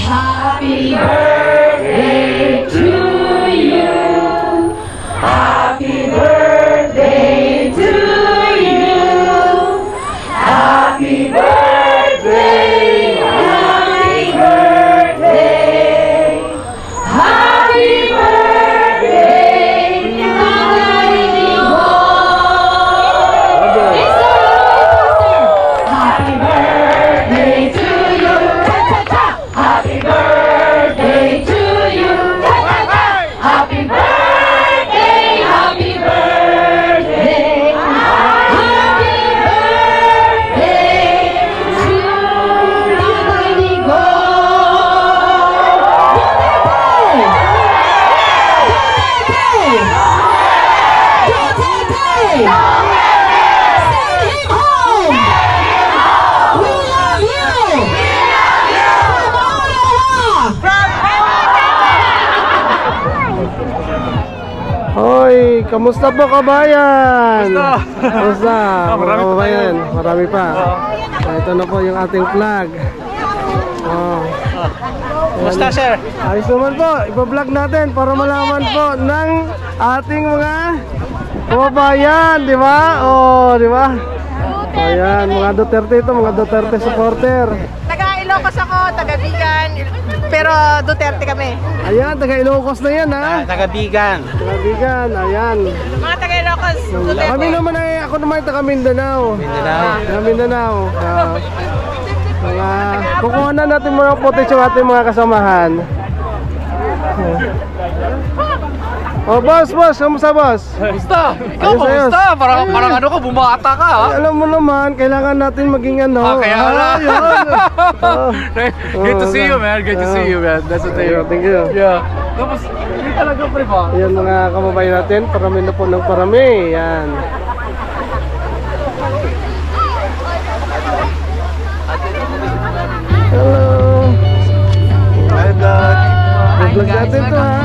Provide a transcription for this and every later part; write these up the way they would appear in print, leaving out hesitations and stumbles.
Happy birthday to you. Happy birthday to you. Happy birthday. Happy birthday. Happy birthday. Happy birthday to you. Happy birthday to you. Happy birthday, happy birthday. Happy birthday to Nico. Send him home. We love you. Hoy, kamusta po kabayan? Kamusta? Mga kabayan, marami pa. Ito na po yung ating flag. Kamusta, sir? Ayos naman po, ipa-vlog natin para malaman po ng ating mga kababayan, di ba? Di ba? Ayan, mga Duterte ito, mga Duterte supporter. Taga-Ilocos ako, taga-Bigan, pero Duterte kami. Ayan, taga-Ilocos na yan, ha? Taga-Bigan. Taga-Bigan, ayan. Mga taga-Ilocos, Duterte. Kami naman ay, ako naman ay taga-Mindanao. Taga-Mindanao. Kukuha na natin mga footage yung ating mga kasamahan. Boss, kamusta boss? Kamusta? Ikaw, Ayos, kamusta? Parang ano ka, bumata ka, ha? Alam mo naman, kailangan natin maging ano. Kaya wala. Good to see you, man. Good to see you, man. That's the thing. Thank you. Yeah. Tapos, hindi talaga, pre ba? Ayan mga kababayan natin, parami na po ng parami. Yan. Hello. Hi, Doc. Vlog natin to, ha?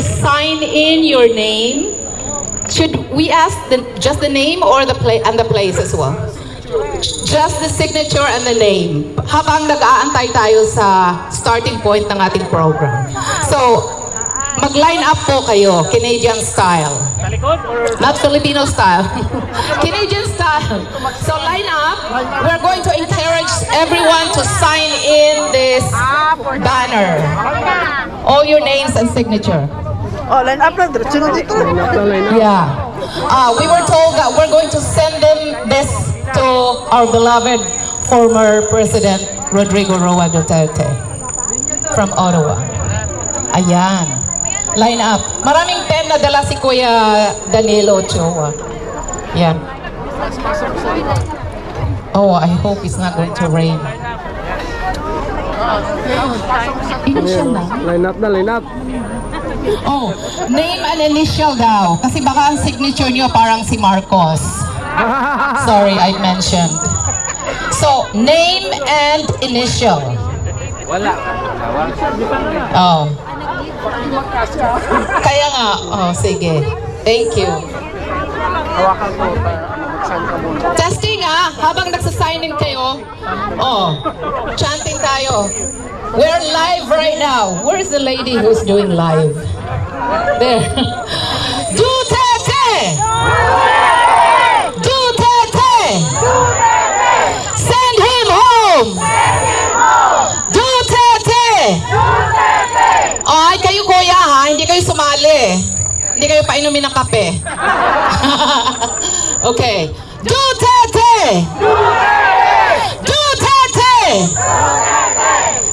Sign in your name. Should we ask just the name or the place as well? Just the signature and the name. Habang nag-aantay tayo sa starting point ng ating program. So, mag-line up po kayo, Canadian style. Not Filipino style. Canadian style. So line up. We're going to encourage everyone to sign in this banner. All your names and signature. Oh, line up lang. Diretso na dito. Yeah. We were told that we're going to send them this to our beloved former President Rodrigo Roa Duterte from Ottawa. Ayan. Line up. Maraming pen na dala si Kuya Danilo Ochoa. Yan. Oh, I hope it's not going to rain. Initial na. Line up na, line up. Oh, name and initial daw. Kasi baka ang signature nyo parang si Marcos. Sorry, I mentioned. So, name and initial. Wala. Oh. Kaya nga. Oh, sige. Thank you. Hawakan ko. Saan ka muna? Testing habang nagsasign in kayo. Oh, chanting tayo. We're live right now. Where's the lady who's doing live? There. Duterte! Duterte! Send him home! Duterte! Ay, kayo kuya hindi kayo sumali. Hindi kayo painumin ng kape. Okay. Duterte! Duterte!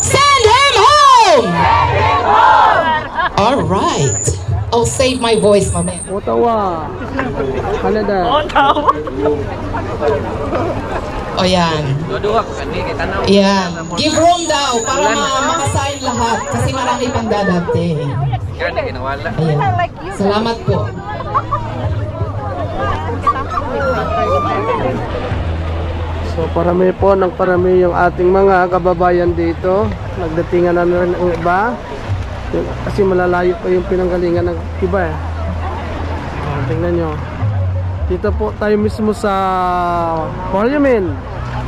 Send him home! All right. I'll save my voice, mamaya. Ottawa, Canada. O yan. Yan. Give room daw para makasign lahat kasi marami pang dadating. Ayan. Salamat po. So parami po ng parami yung ating mga kababayan dito. Nagdatingan na rin ang iba. Kasi malalayo pa yung pinanggalingan ng iba eh. Tingnan nyo. Dito po tayo mismo sa Parliament,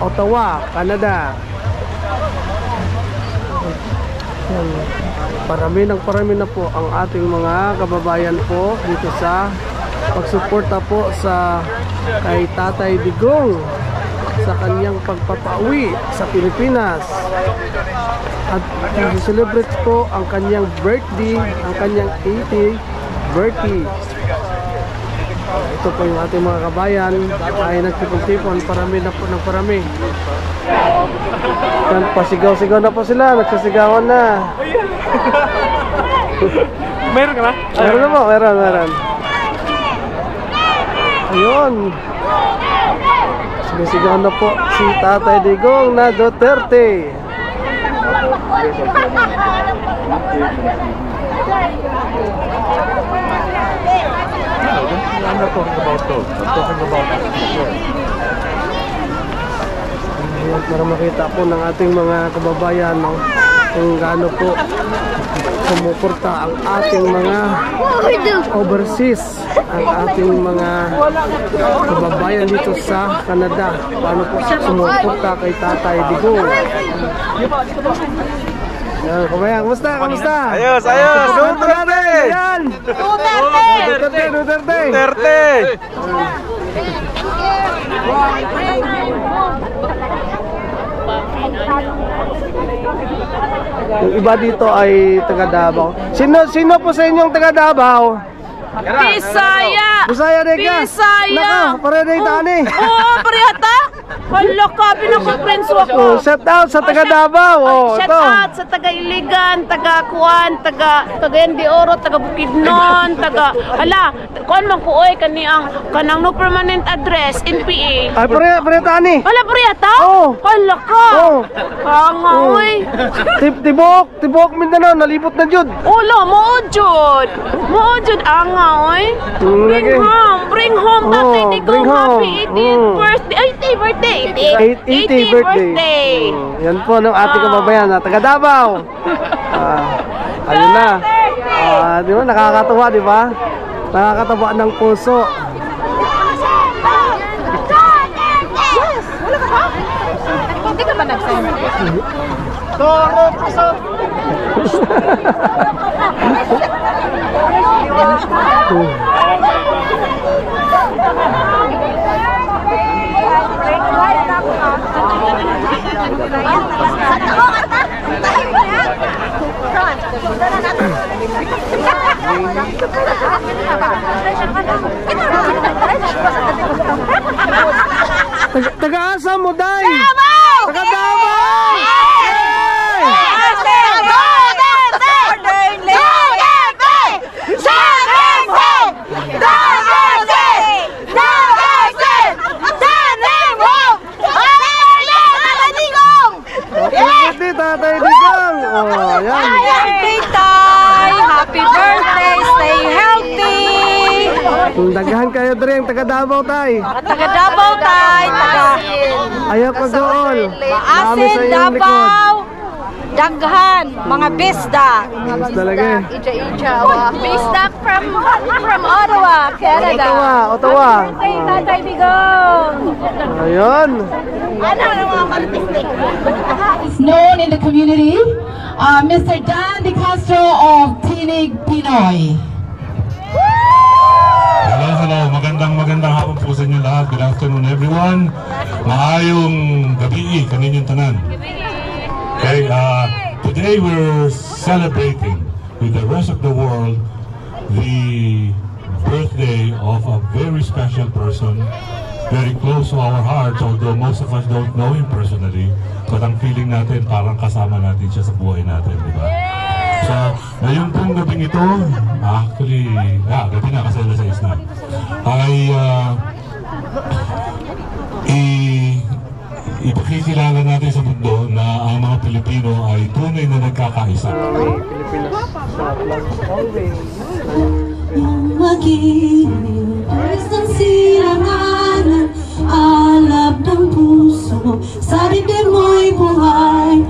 Ottawa, Canada. Yan. Parami na po ang ating mga kababayan po dito sa pagsuporta po sa kay Tatay Digong sa kanyang pagpapauwi sa Pilipinas. At i-celebrate po ang kanyang birthday, ang kanyang 80th birthday. Ito po yung ating mga kabayan ay nagtipon-tipon, parami na po ng parami. Yan, pasigaw-sigaw na po sila, nagsasigawan na. Meron ka na? Meron na po, meron. Ayun. Sigaw na po si Tatay Digong na Duterte. I'm not talking about those. I'm talking about Ayan, para makita po ng ating mga kababayan, no, kung gaano po sumuporta ang ating mga overseas, ang ating mga kababayan dito sa Canada. Paano po sumuporta kay Tatay Digong. Ayan, kabayan, kumusta? Ayos! Duterte! Ayan! Duterte! Yung iba dito ay taga Davao. Sino po sa inyong taga Davao? Bisaya! Bisaya din ka? Bisaya! Naka, pare din tani. Oo, parehata! Hala ka, pinaka-friends ako. Oh, shout out sa taga Davao. Oh, Shout ito. out sa taga Iligan, taga Kuan, taga Cagayan de Oro, taga Bukidnon, taga hala, kuan man ko oy kanang no permanent address NPA. Ay, pare tani. Hala parehata? Oo. Hala ka. Oo. Hanga oy. Tibok Mindanao nalibot na jud. Hala, maujud anga oy. Bring home Tatay Digong, bring home. happy 80th birthday. 80th birthday. 80th birthday. Yan po ng ating kababayan na taga Davao. Ayun na. Di ba nakakatuwa, di ba? Nakakatawa ng puso. Hindi ka ba nag-sign? Toro, puso. Taga-asa mo, Day? Davao! Taga Davao! Tatay Digong. Oh, yan. Happy Tay! Happy birthday! Stay healthy! Daghan kayo dring, taga Davao tay. Taga Davao Tay! Taga Ayaw pag-gool. Maasin, Davao! Daghan! Mga bisda! Talaga eh. Bisda from Ottawa, Canada. Ottawa. Happy Tatay Digong! Ayun. Known in the community, Mr. Dan De Castro of Tinig Pinoy. Hello, magandang hapon po sa inyo lahat. Good afternoon everyone. Maayong gabi kaninyong tanan. Okay, today we're celebrating with the rest of the world the birthday of a very special person, very close to our hearts, although most of us don't know him personally, but ang feeling natin parang kasama natin siya sa buhay natin, di ba? So, ngayon pong gabing ito, actually, gabi na kasi alas 6 na, ay ipakikilala natin sa mundo na ang mga Pilipino ay tunay na nagkakaisa. Magiliw, pwes ng silanganan, alab ng puso, sa dibdib mo'y buhay,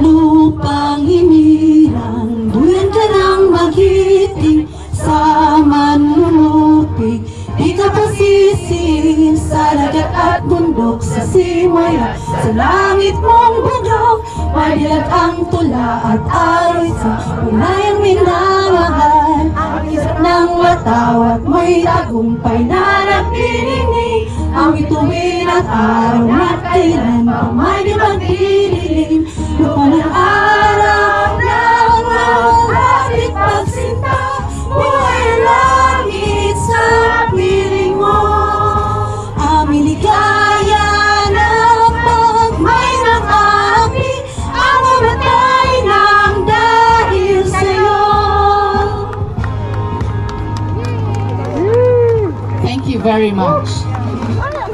lupang hinirang, duyan ka ng magiting, sa manunupig, di ka pasisir, sa dagat at bundok, sa simaya, sa langit mong bundok, madilag ang tula at aroy sa unayang minamahal, ang isip ng matawat mo'y tagumpay na nagpininig, ang bituin at araw na kailan pa may di magdidilim, lupa ng araw na nangangapit pagsinta, buhay langit sa piling mo, aming ligaya na pag may nakapi, ang mamatay ng dahil sa'yo. Thank you very much.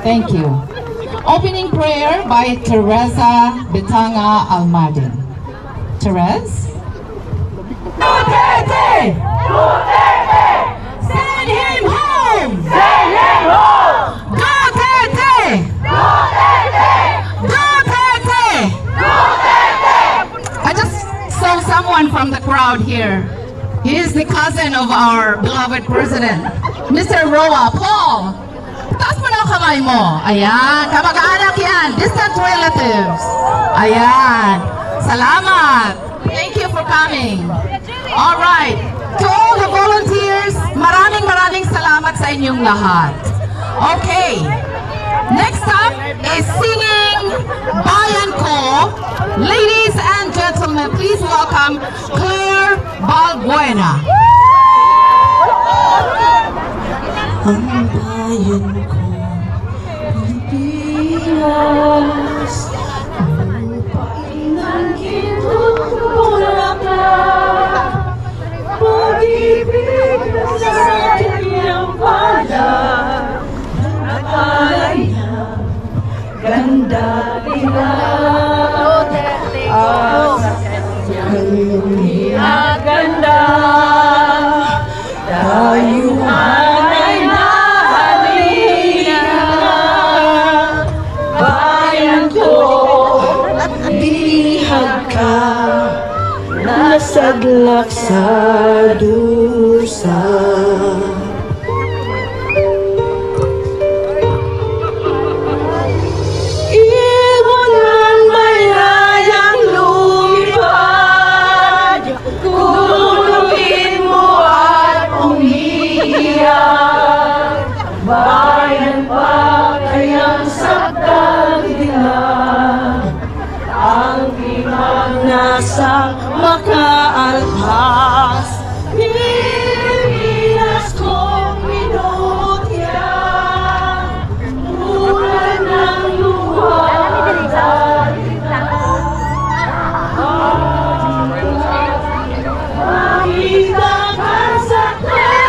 Thank you. Opening prayer by Teresa Betanga Almadin. Therese? Duterte! Duterte! Send him home! Send him home! Duterte! Duterte! Duterte! Duterte! I just saw someone from the crowd here. He is the cousin of our beloved president, Mr. Roa Paul. Taas mo na ang kamay mo. Ayan, kamag-anak yan, distant relatives. Ayan, salamat. Thank you for coming. All right, to all the volunteers, maraming salamat sa inyong lahat. Okay, next up is singing Bayan Ko. Ladies and gentlemen, please welcome Claire Balbuena. Ang bayan ko, Pilipinas, lupain ng gintong bulaklak, pag-ibig sa kanyang bayan, nakalay niya, ganda nila, sa kanyang ganda, tayuan. Nasaglak sa dusa, ibon ng mayayang lumipad, kulubin mo at umiiyak, bayan pa kayang sakdang dilag, ang imang nasa makaalpas, Pilipinas kong minutya, tulad ng luwag dalita, makita ka sa kaya.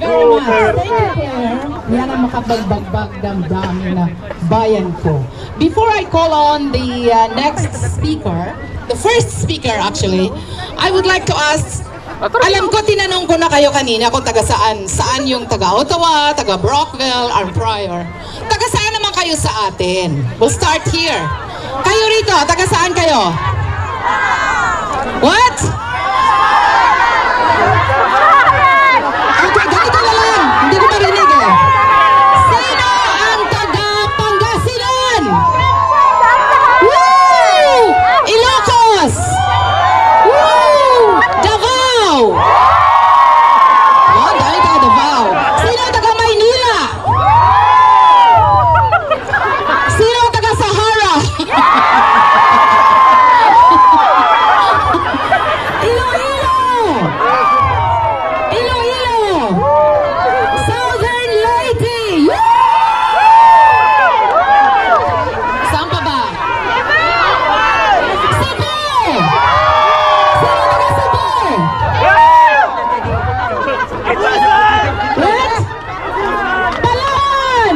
very much. Thank you, Claire. Yan ang makapagbagbag damdamin na bayan ko. Before I call on the next speaker, the first speaker actually, I would like to ask, alam ko tinanong ko na kayo kanina kung taga saan. Saan yung taga Ottawa, taga Brockville, or Pryor. Taga saan naman kayo sa atin? We'll start here. Kayo rito, taga saan kayo? What? Okay, ganito na lang. Hindi ko marinig eh. Sino ang taga Pangasinan? Woo! Ilocos! Woo! Davao! Oh, dahil taga Davao. Sino ang taga Maynila? Sino ang taga Sahara? Southern Leyte! Saan pa ba? Cebu! Sino taga Cebu? What? Palawan!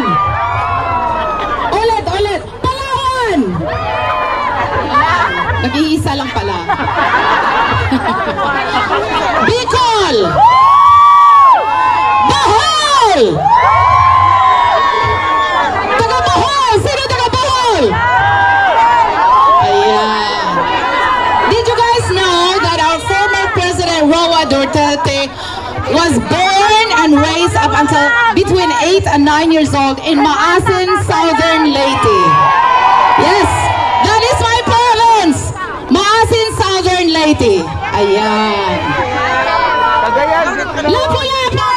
Ulit! Palawan! Nag-iisa lang pala. Bicol! Bohol! Taga Bohol! Sino taga Bohol? Ayan. Did you guys know that our former President Roa Duterte was born and raised up until between 8 and 9 years old in Maasin, Southern Leyte? Yes, that is my province! Maasin, Southern Leyte. Ayan. Lapu-Lapu!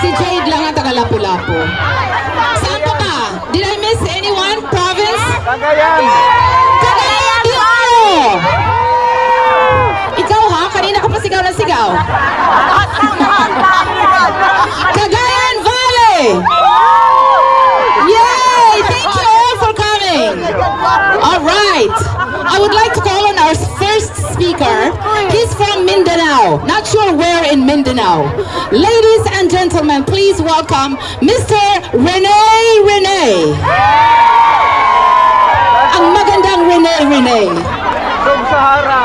Si Jade lang ang taga Lapu-Lapu. Saan pa ba? Did I miss anyone? Province? Cagayan! Cagayan de Oro! Ikaw ha? Kanina ka pa sigaw na sigaw. Cagayan Valley! Yay! Thank you all for coming. All right. I would like to call on our first speaker. He's from Mindanao. Not sure where in Mindanao. Ladies and gentlemen, please welcome Mr. Rene. Ang magandang Rene. Sub-Sahara!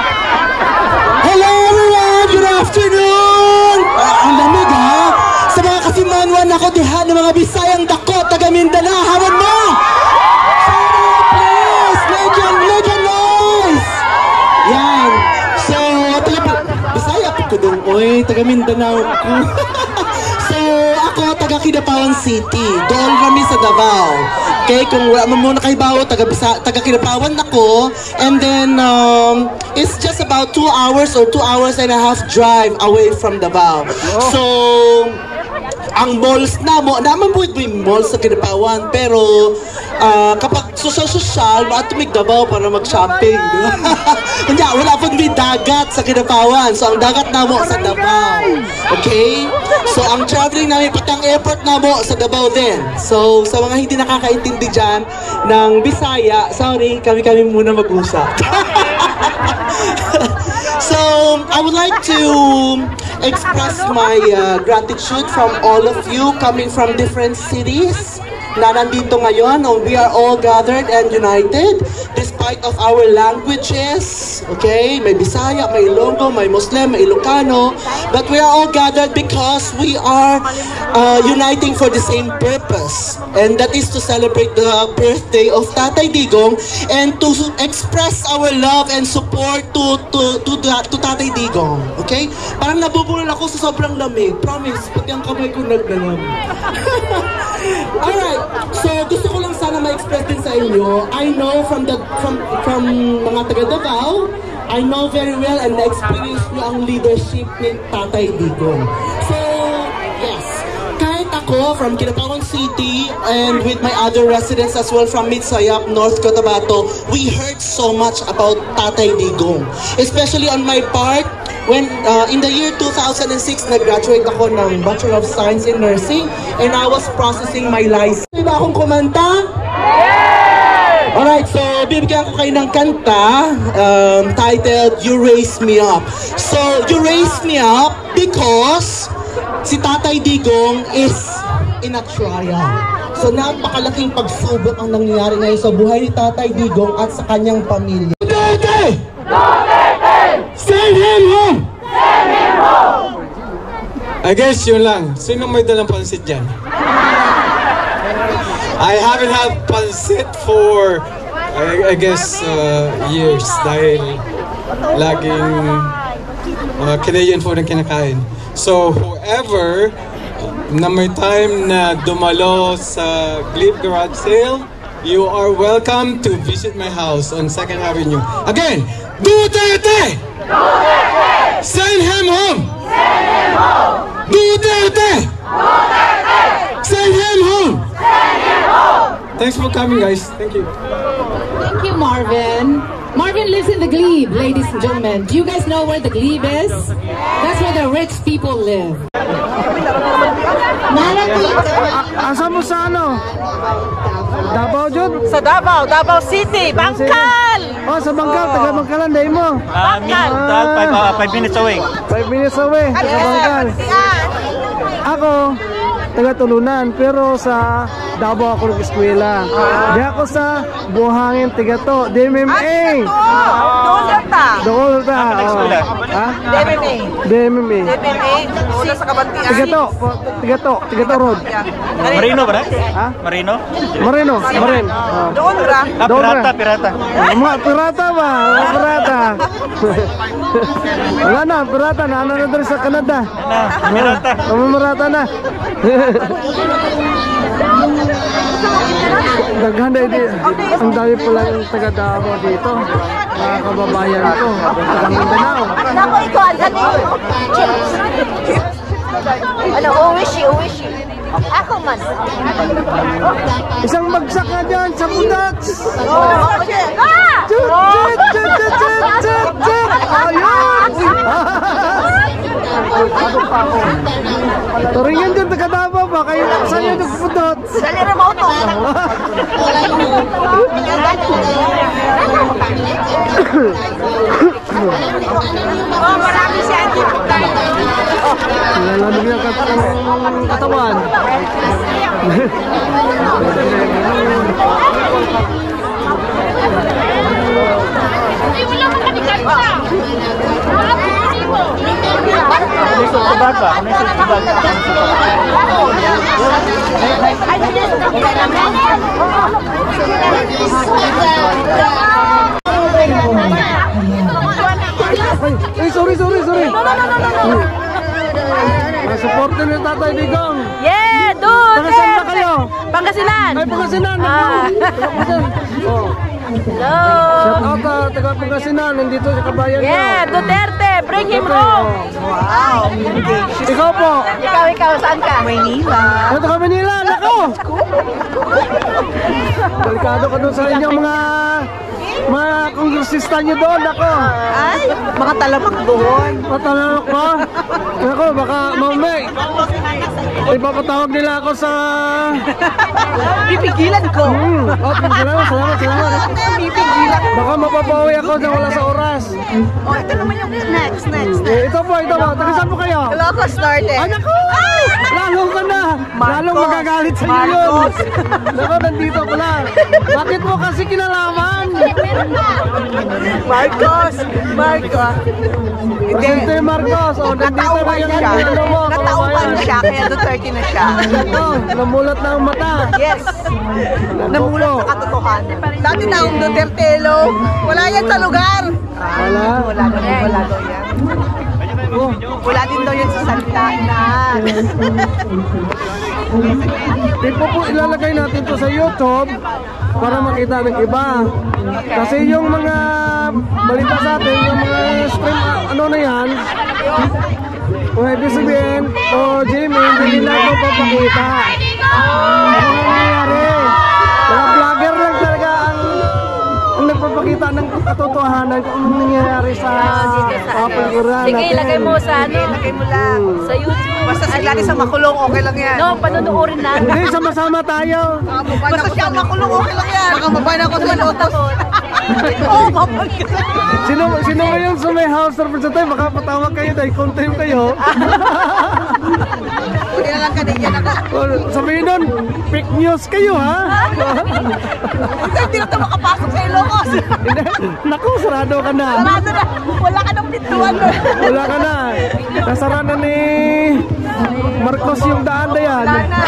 Hello everyone! Good afternoon! Ang lamig ha! Sa mga kasimanwan ako diha ng mga Bisayang dako, taga Mindanao, hawan mo! Please! Legend noise! Yan! So, taga Bisaya po ko dong, oy, taga Mindanao ko. So, ako taga Kidapawan City, doon kami sa Davao. Okay, kung wala mo muna kay Bao, taga Kidapawan ako. And then, it's just about 2 hours or 2 hours and a half drive away from Davao. So, ang malls naman po yung malls sa Kidapawan, pero kapag social, maatumig Davao para mag-shopping. Hindi, wala po may dagat sa Kidapawan. So, ang dagat namo sa Davao. Okay? So, ang traveling namin, pati ang airport namo sa Davao din. So, sa mga hindi nakakaintindi dyan ng Bisaya, sorry, kami muna mag-usap. So, I would like to express my gratitude from all of you coming from different cities na nandito ngayon. We are all gathered and united despite of our languages. Okay? May Bisaya, may Ilonggo, may Muslim, may Ilocano. But we are all gathered because we are uniting for the same purpose. And that is to celebrate the birthday of Tatay Digong and to express our love and support to Tatay Digong. Okay? Parang nabubulol ako sa sobrang lamig. Promise, pati ang kamay ko nagdalam. Alright, so gusto ko lang sana ma-express din sa inyo. I know from mga taga Davao, I know very well and na-experience nyo ang leadership ni Tatay Digong. So, yes, kahit ako from Kidapawan City and with my other residents as well from Midsayap, North Cotabato, we heard so much about Tatay Digong. Especially on my part, when in the year 2006, nag-graduate ako ng Bachelor of Science in Nursing and I was processing my license. Diba akong kumanta? Yeah! Alright, so bibigyan ko kayo ng kanta titled You Raise Me Up. So, you raise me up because si Tatay Digong is in a trial. So napakalaking pagsubok ang nangyayari ngayon sa buhay ni Tatay Digong at sa kanyang pamilya. Duterte! Duterte! Send him home! Send him home! I guess yun lang. Sino may dalang pansit dyan? I haven't had pansit for I guess years dahil laging Canadian food ang kinakain. So whoever na may time na dumalo sa Glebe Garage Sale, you are welcome to visit my house on 2nd Avenue. Again, Duterte! Duterte! Send him home! Send him home! Duterte! Duterte! Send him home! Send him home! Thanks for coming, guys. Thank you. Thank you, Marvin. Marvin lives in the Glebe, ladies and gentlemen. Do you guys know where the Glebe is? That's where the rich people live. Asa mo sa ano? Davao, Jud? Sa Davao, Davao City, Bangkal! Oh, sa Bangkal, taga Bangkalan, day mo? Bangkal! 5 minutes away. 5 minutes away, taga Bangkal. Ako, taga Tulunan, pero sa Davao ako nag-eskwela. Di ako sa Buhangin, taga to, DMMA. Doon ta. Ha? DMMA. Wala sa Kabantian. Taga to road. Marino ba? Ha? Marino? Marin. Doon ra. Pirata. Mga pirata ba? Mga pirata. Wala na, pirata na. Ano na doon sa Canada? Pirata. Mamarata na. Daghan na ang dami pala yung taga Davao dito. Mga kababayan ko. Taga Mindanao. Ako ikaw, ano, uwishi. Ako man. Isang bagsak na dyan sa Budats. Ayun! Turingan dyan, taga Davao ba? Kayo saan yung nagpudot? Dali na mo ito. Marami siya. Lalamig na katawan. Ay, sorry. Supportin ni Tatay Digong. Yeah, dude! Taga saan ba kayo? Pangasinan! Ay, Pangasinan! Oh. Hello! Shout out taga Pangasinan, nandito sa kabayan niyo. Yeah, Duterte! Bring him home! Wow! Ikaw po? Ikaw, saan ka? Maynila. Ano taga Manila? Nako! Delikado ka doon sa inyong mga kongresista nyo doon, ako. Ay, mga talamak doon. Mga talamak ba? Ako, baka mamay. Ipapatawag nila ako sa... Pipigilan ko. Oh, salamat. Pipigilan. Baka mapapawi ako na wala sa oras. Oh, ito naman yung next. Ito po. Taga saan po kayo? Ilocos Norte. Ay, naku! Lalo ka na! Lalong magagalit sa inyo yun! Naku, nandito pala. Bakit mo kasi kinalaman? Marcos. Presidente Marcos. O, nandito na yung ano mo. Nataupan siya, kaya Duterte na siya. Ito, namulat na ang mata. Yes. Namulat sa katotohanan. Dati na ang Duterte, wala yan sa lugar. Wala. Wala daw yan. Oh. Wala din daw yan sa salita na. Tipo po ilalagay natin to sa YouTube para makita ng iba. Kasi yung mga balita sa atin, yung mga stream, ano na yan, kung ibig sabihin, o Jimmy, hindi nila ito papakita. Ano nangyayari? Mga vlogger lang talaga ang nagpapakita ng katotohanan kung anong nangyayari sa kapaligiran natin. Sige, ilagay mo sa ano? Ilagay mo lang sa YouTube. Basta sila sa makulong, okay lang yan. No, panunuorin natin. Hindi, sama-sama tayo. Basta siya makulong, okay lang yan. Makababain ako sa Lotos. Oo, mapag Sino ba yung sa may house representative? Baka patawag kayo dahil content kayo. Hindi na lang Canadian ako. Sabihin nun, fake news kayo ha? Hindi na ito makapasok sa Ilocos. Naku, sarado ka na. Sarado na. Wala ka ng pintuan. Wala ka na. Nasara na ni Marcos yung daan na yan. Wala na.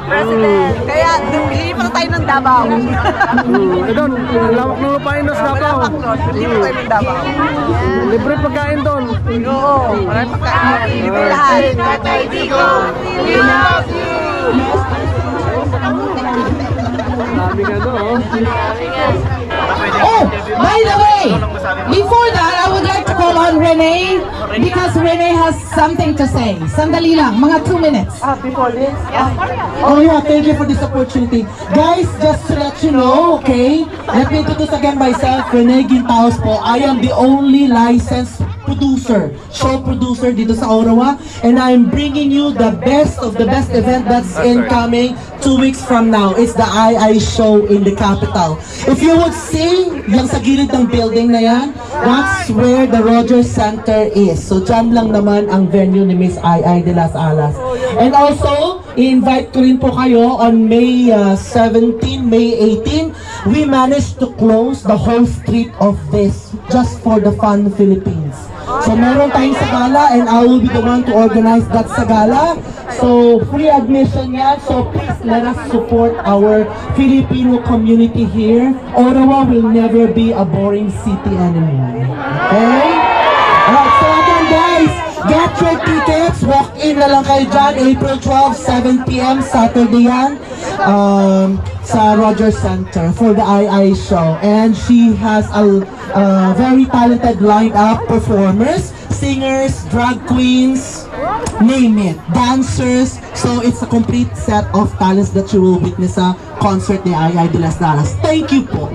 President. Kaya lilipat tayo ng Davao. Doon, lawak ng lupain na sa Davao. Lilipat tayo ng Davao. Libre pagkain doon. Oo. Maraming pagkain. Libre lahat. We love you. Daming ano, oh. Oh, by the way, before that, I would like to call on Renee because Renee has something to say. Sandali lang, mga 2 minutes. Before this? Oh yeah, thank you for this opportunity. Guys, just to let you know, okay? Let me introduce again myself, Renee Gintaos po. I am the only licensed producer, show producer dito sa Orawa, and I'm bringing you the best of the best event that's incoming 2 weeks from now. It's the II show in the capital. If you would see yung sa gilid ng building na yan, that's where the Rogers Center is. So dyan lang naman ang venue ni Miss II de las Alas. And also, i-invite ko rin po kayo on May 17, May 18. We managed to close the whole street of this just for the Fun Philippines. So meron tayong sagala and I will be the one to organize that sagala. So free admission yan. So please let us support our Filipino community here. Orawa will never be a boring city anymore. Okay? Alright, so again guys, get your tickets. Walk in na lang kayo dyan. April 12, 7 p.m. Saturday yan. Sa Rogers Center for the II show. And she has a very talented lineup performers, singers, drag queens, name it, dancers. So it's a complete set of talents that you will witness sa concert ni II de las Alas. Thank you po.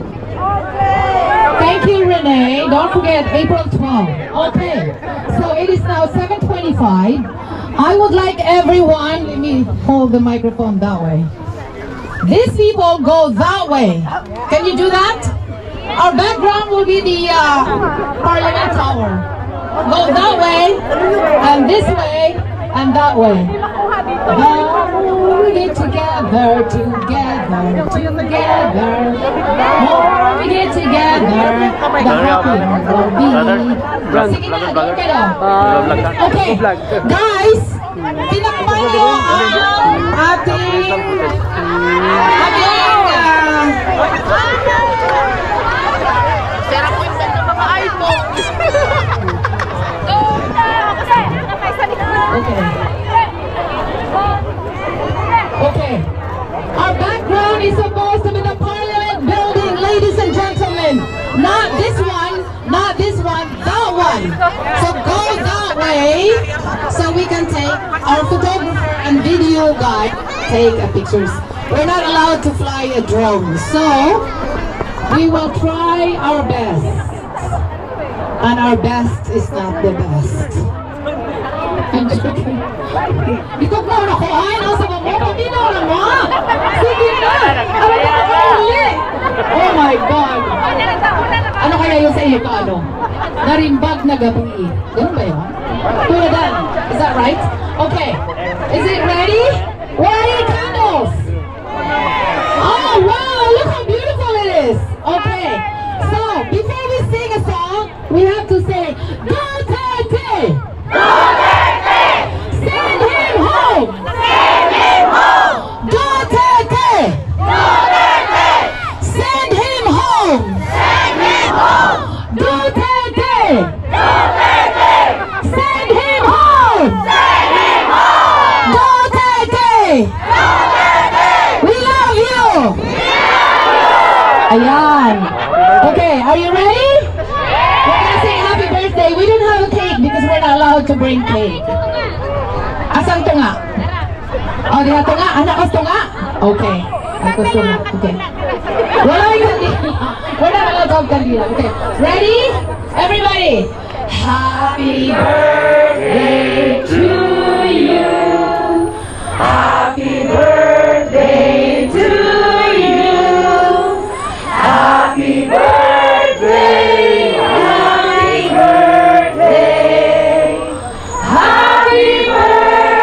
Thank you, Renee. Don't forget, April 12. Okay, so it is now 7:25. I would like everyone, let me hold the microphone that way. These people go that way. Can you do that? Our background will be the Parliament Tower. Go that way, and this way, and that way. More we get together, together, together. More we get together, the happier we'll be. Sige na, don't get up. Okay, guys, tinakpan niyo ang ating Okay. Our background is supposed to be the Parliament building, ladies and gentlemen. Not this one, not this one, that one. So go that way so we can take our photographer and video guy take pictures. We're not allowed to fly a drone, so we will try our best. And our best is not the best. I'm joking. Ikaw na ako, ay, nasa mo, pabinaw na mo. Sige na, ano na ako ulit? Oh my God. Ano kaya yun sa iyo, paano? Narimbag na gabi. Ganun ba yun? Tulad dan. Is that right? Okay. Is it ready? Where are your candles? Oh wow, look how beautiful it is. Okay. So, before we sing a song, we have to say, Duterte! Duterte! Send him home! Send him home! Duterte! Duterte! Send him home! Send him home! Duterte! Duterte! Send him home! Send him home! Duterte! Duterte! We love you! We love you! Ayan. Okay, are you ready? We're gonna say happy birthday. We don't have a cake because we're not allowed to bring cake. Asang tunga? Oh, diha tunga? Anak kas tunga? Okay. Ako tunga. Okay. Wala yung kandila. We're not allowed to have kandila. Okay. Ready? Everybody. Happy birthday to you. Happy birthday to you. Happy birthday. Happy birthday. Happy birthday.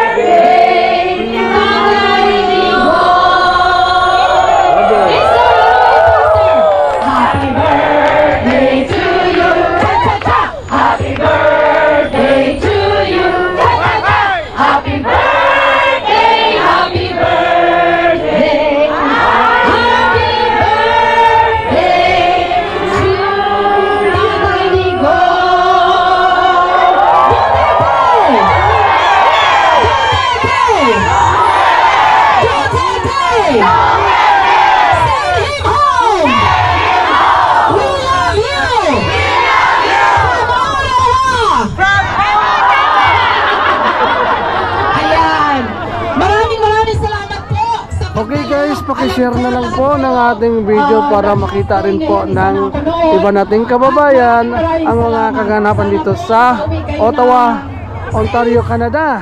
Okay guys, pakishare na lang po ng ating video para makita rin po ng iba nating kababayan ang mga kaganapan dito sa Ottawa, Ontario, Canada.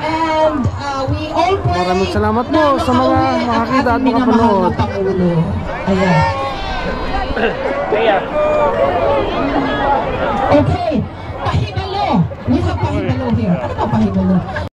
Maraming salamat po sa mga makakita at makapanood. Okay, pahibalo. We have pahibalo here. Ano ba pahibalo?